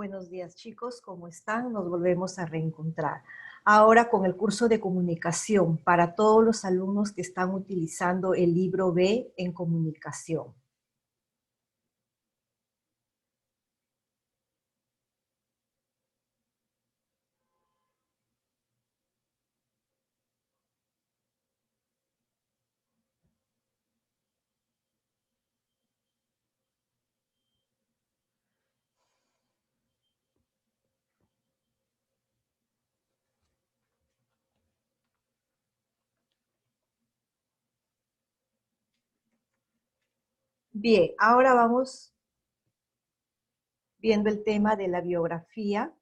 Buenos días, chicos, ¿cómo están? Nos volvemos a reencontrar. Ahora con el curso de comunicación para todos los alumnos que están utilizando el libro B en comunicación. Bien, ahora vamos viendo el tema de la biografía.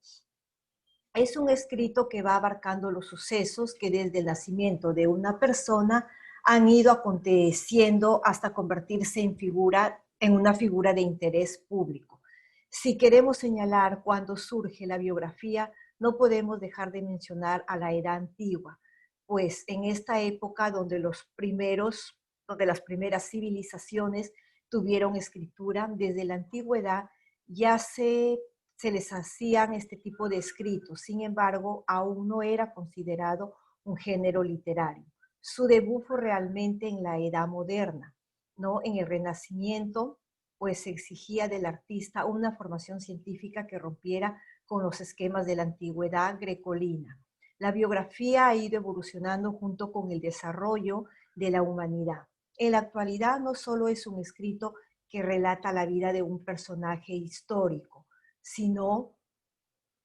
Es un escrito que va abarcando los sucesos que desde el nacimiento de una persona han ido aconteciendo hasta convertirse en una figura de interés público. Si queremos señalar cuándo surge la biografía, no podemos dejar de mencionar a la Edad Antigua, pues en esta época donde las primeras civilizaciones tuvieron escritura, desde la antigüedad ya se les hacían este tipo de escritos. Sin embargo, aún no era considerado un género literario. Su debut fue realmente en la Edad Moderna, ¿no? En el Renacimiento, pues se exigía del artista una formación científica que rompiera con los esquemas de la antigüedad grecolina. La biografía ha ido evolucionando junto con el desarrollo de la humanidad. En la actualidad no solo es un escrito que relata la vida de un personaje histórico, sino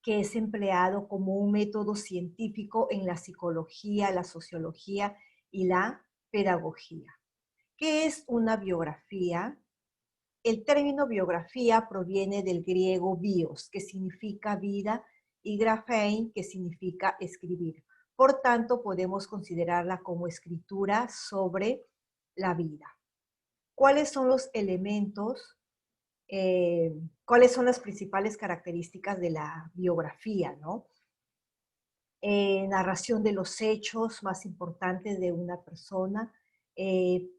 que es empleado como un método científico en la psicología, la sociología y la pedagogía. ¿Qué es una biografía? El término biografía proviene del griego bios, que significa vida, y graphein, que significa escribir. Por tanto, podemos considerarla como escritura sobre la vida. ¿Cuáles son los elementos cuáles son las principales características de la biografía, ¿no? Narración de los hechos más importantes de una persona, eh,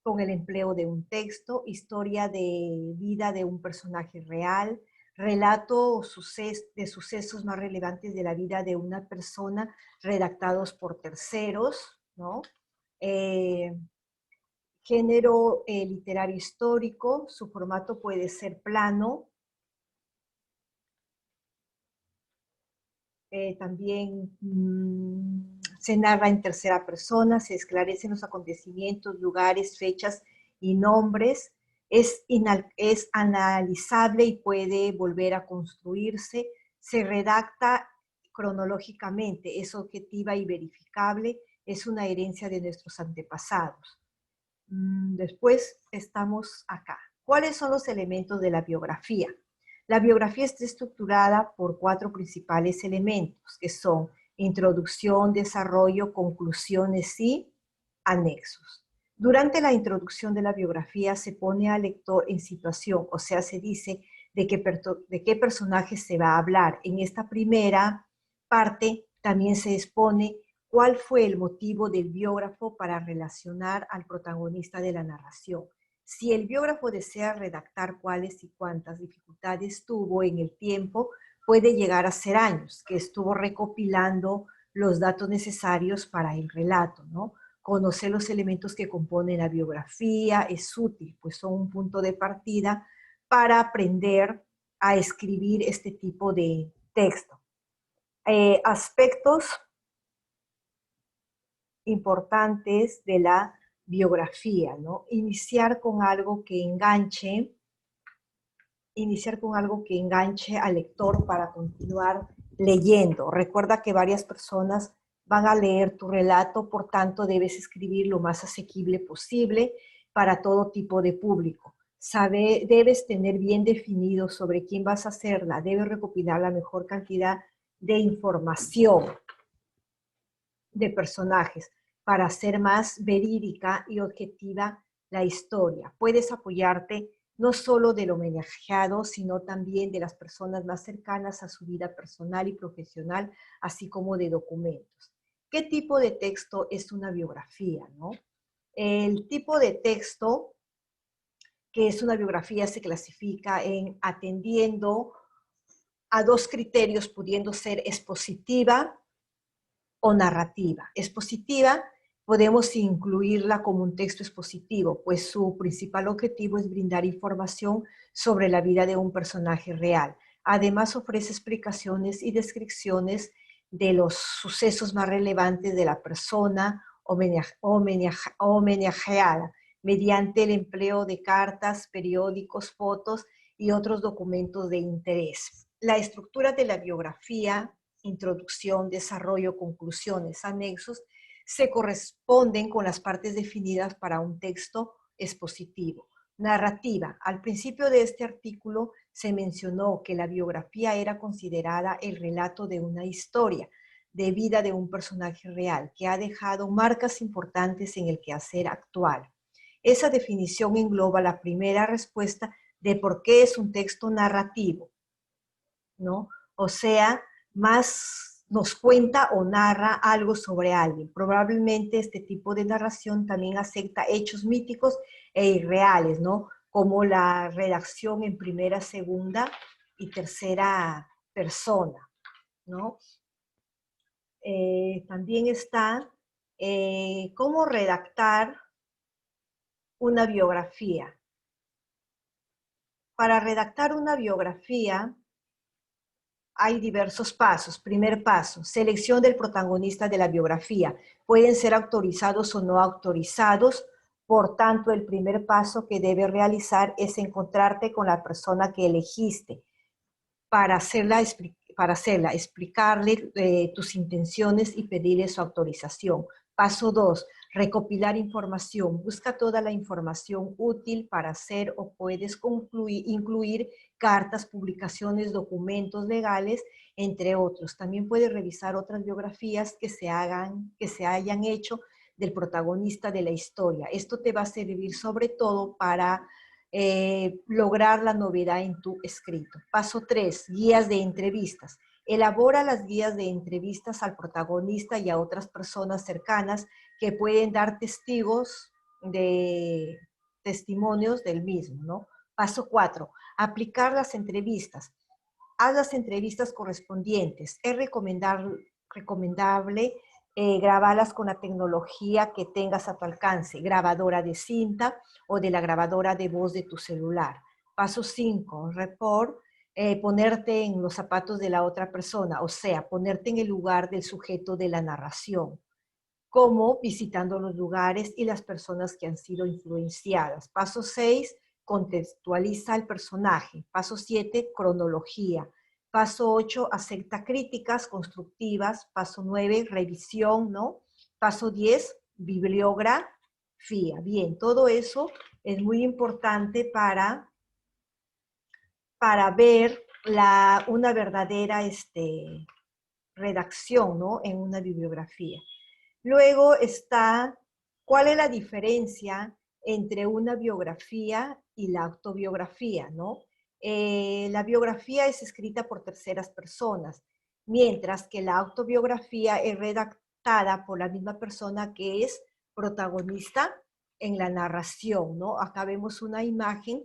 con el empleo de un texto, historia de vida de un personaje real, relato de sucesos más relevantes de la vida de una persona redactados por terceros, ¿no? Eh, Género literario histórico, su formato puede ser plano, también se narra en tercera persona, se esclarecen los acontecimientos, lugares, fechas y nombres, es analizable y puede volver a construirse, se redacta cronológicamente, es objetiva y verificable, es una herencia de nuestros antepasados. Después estamos acá. ¿Cuáles son los elementos de la biografía? La biografía está estructurada por 4 principales elementos, que son introducción, desarrollo, conclusiones y anexos. Durante la introducción de la biografía se pone al lector en situación, o sea, se dice de qué personaje se va a hablar. En esta primera parte también se expone cuál fue el motivo del biógrafo para relacionar al protagonista de la narración. Si el biógrafo desea redactar cuáles y cuántas dificultades tuvo en el tiempo, puede llegar a ser años, que estuvo recopilando los datos necesarios para el relato, ¿no? Conocer los elementos que componen la biografía es útil, pues son un punto de partida para aprender a escribir este tipo de texto. Aspectos importantes de la biografía, ¿no? Iniciar con algo que enganche al lector para continuar leyendo. Recuerda que varias personas van a leer tu relato, por tanto debes escribir lo más asequible posible para todo tipo de público. Debes tener bien definido sobre quién vas a hacerla, debes recopilar la mejor cantidad de información de personajes para hacer más verídica y objetiva la historia. Puedes apoyarte no solo del homenajeado, sino también de las personas más cercanas a su vida personal y profesional, así como de documentos. ¿Qué tipo de texto es una biografía, no? El tipo de texto que es una biografía se clasifica en atendiendo a dos criterios, pudiendo ser expositiva o narrativa. Expositiva podemos incluirla como un texto expositivo, pues su principal objetivo es brindar información sobre la vida de un personaje real. Además, ofrece explicaciones y descripciones de los sucesos más relevantes de la persona homenajeada, mediante el empleo de cartas, periódicos, fotos y otros documentos de interés. La estructura de la biografía, introducción, desarrollo, conclusiones, anexos, se corresponden con las partes definidas para un texto expositivo. Narrativa. Al principio de este artículo se mencionó que la biografía era considerada el relato de una historia de vida de un personaje real que ha dejado marcas importantes en el quehacer actual. Esa definición engloba la primera respuesta de por qué es un texto narrativo, ¿no? O sea, más nos cuenta o narra algo sobre alguien. Probablemente este tipo de narración también acepta hechos míticos e irreales, ¿no? Como la redacción en primera, segunda y tercera persona, ¿no? También está cómo redactar una biografía. Para redactar una biografía hay diversos pasos. Primer paso, selección del protagonista de la biografía. Pueden ser autorizados o no autorizados. Por tanto, el primer paso que debes realizar es encontrarte con la persona que elegiste para hacerla, explicarle tus intenciones y pedirle su autorización. Paso 2, recopilar información. Busca toda la información útil para hacer o puedes incluir cartas, publicaciones, documentos legales, entre otros. También puedes revisar otras biografías que se hayan hecho del protagonista de la historia. Esto te va a servir sobre todo para lograr la novedad en tu escrito. Paso 3, guías de entrevistas. Elabora las guías de entrevistas al protagonista y a otras personas cercanas que pueden dar testimonios del mismo, ¿no? Paso 4, aplicar las entrevistas. Haz las entrevistas correspondientes. Es recomendable grabarlas con la tecnología que tengas a tu alcance, grabadora de cinta o de la grabadora de voz de tu celular. Paso 5, ponerte en los zapatos de la otra persona, o sea, ponerte en el lugar del sujeto de la narración, como visitando los lugares y las personas que han sido influenciadas. Paso 6, contextualiza el personaje. Paso 7, cronología. Paso 8, acepta críticas constructivas. Paso 9, revisión, ¿no? Paso 10, bibliografía. Bien, todo eso es muy importante para ver una verdadera redacción, ¿no? En una bibliografía. Luego está, ¿cuál es la diferencia entre una biografía y la autobiografía, ¿no? La biografía es escrita por terceras personas, mientras que la autobiografía es redactada por la misma persona que es protagonista en la narración, ¿no? Acá vemos una imagen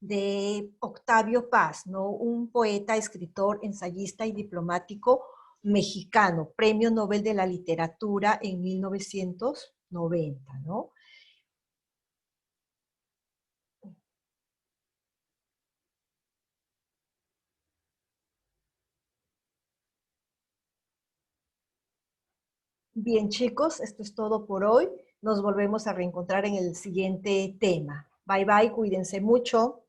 de Octavio Paz, ¿no? Un poeta, escritor, ensayista y diplomático mexicano, Premio Nobel de la Literatura en 1990, ¿no? Bien, chicos, esto es todo por hoy. Nos volvemos a reencontrar en el siguiente tema. Bye, bye, cuídense mucho.